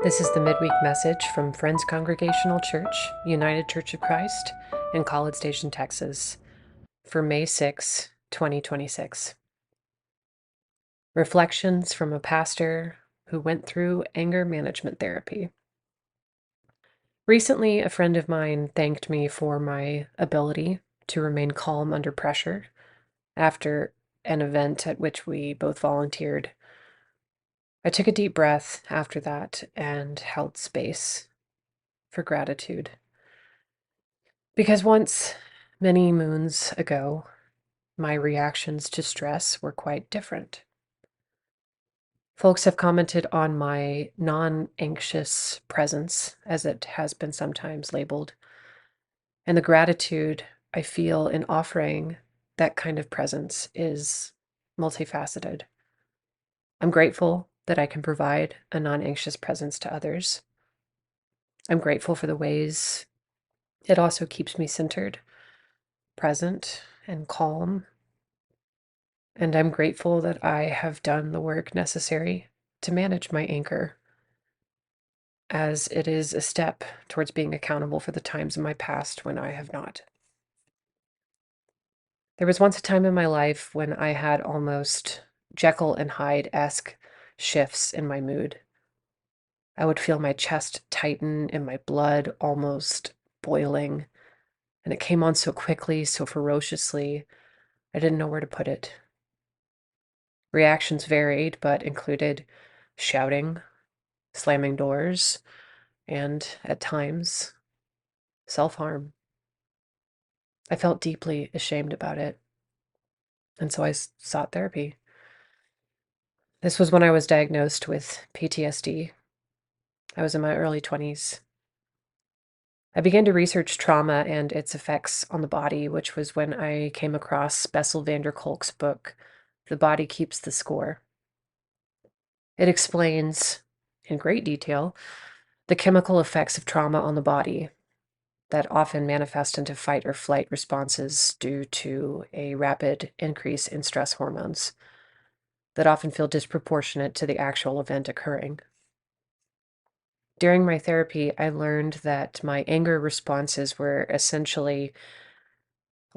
This is the Midweek Message from Friends Congregational Church, United Church of Christ, in College Station, Texas, for May 6, 2026. Reflections from a pastor who went through anger management therapy. Recently, a friend of mine thanked me for my ability to remain calm under pressure after an event at which we both volunteered. I took a deep breath after that and held space for gratitude. Because once, many moons ago, my reactions to stress were quite different. Folks have commented on my non-anxious presence, as it has been sometimes labeled, and the gratitude I feel in offering that kind of presence is multifaceted. I'm grateful that I can provide a non-anxious presence to others. I'm grateful for the ways it also keeps me centered, present, and calm. And I'm grateful that I have done the work necessary to manage my anger, as it is a step towards being accountable for the times in my past when I have not. There was once a time in my life when I had almost Jekyll and Hyde-esque shifts in my mood. I would feel my chest tighten and my blood almost boiling, and it came on so quickly, so ferociously, I didn't know where to put it. Reactions varied, but included shouting, slamming doors, and at times, self-harm. I felt deeply ashamed about it, and so I sought therapy. This was when I was diagnosed with PTSD. I was in my early 20s. I began to research trauma and its effects on the body, which was when I came across Bessel van der Kolk's book, The Body Keeps the Score. It explains, in great detail, the chemical effects of trauma on the body that often manifest into fight or flight responses due to a rapid increase in stress hormones that often feel disproportionate to the actual event occurring. During my therapy, I learned that my anger responses were essentially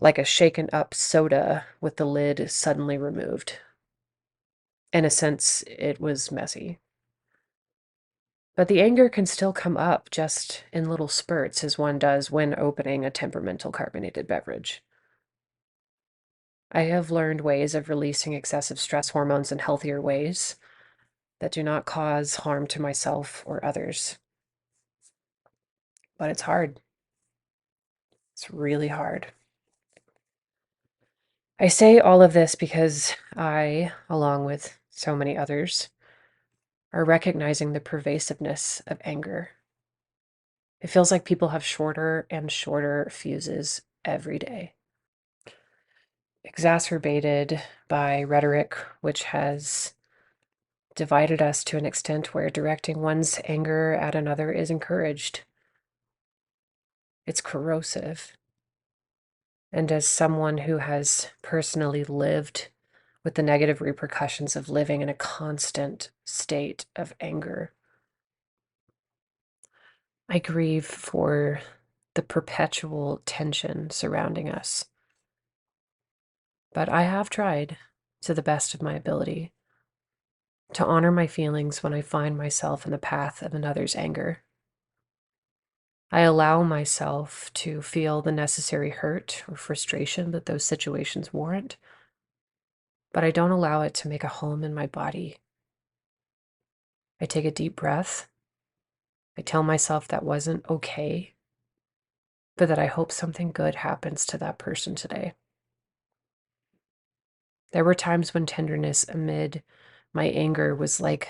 like a shaken up soda with the lid suddenly removed. In a sense, it was messy. But the anger can still come up just in little spurts, as one does when opening a temperamental carbonated beverage. I have learned ways of releasing excessive stress hormones in healthier ways that do not cause harm to myself or others. But it's hard. It's really hard. I say all of this because I, along with so many others, are recognizing the pervasiveness of anger. It feels like people have shorter and shorter fuses every day, exacerbated by rhetoric which has divided us to an extent where directing one's anger at another is encouraged. It's corrosive. And as someone who has personally lived with the negative repercussions of living in a constant state of anger, I grieve for the perpetual tension surrounding us. But I have tried, to the best of my ability, to honor my feelings when I find myself in the path of another's anger. I allow myself to feel the necessary hurt or frustration that those situations warrant, but I don't allow it to make a home in my body. I take a deep breath. I tell myself that wasn't okay, but that I hope something good happens to that person today. There were times when tenderness amid my anger was like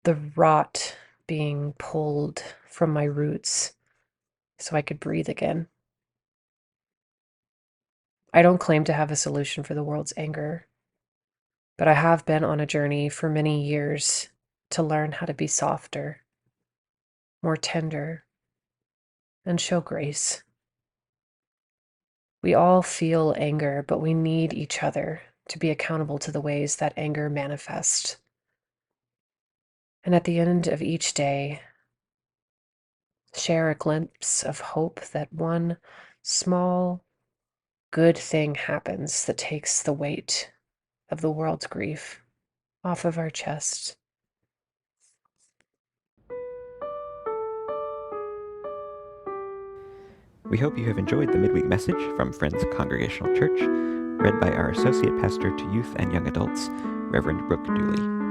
the rot being pulled from my roots so I could breathe again. I don't claim to have a solution for the world's anger, but I have been on a journey for many years to learn how to be softer, more tender, and show grace. We all feel anger, but we need each other to be accountable to the ways that anger manifests. And at the end of each day, share a glimpse of hope that one small good thing happens that takes the weight of the world's grief off of our chest. We hope you have enjoyed the Midweek Message from Friends Congregational Church, read by our Associate Pastor to Youth and Young Adults, Reverend Brooke Dooley.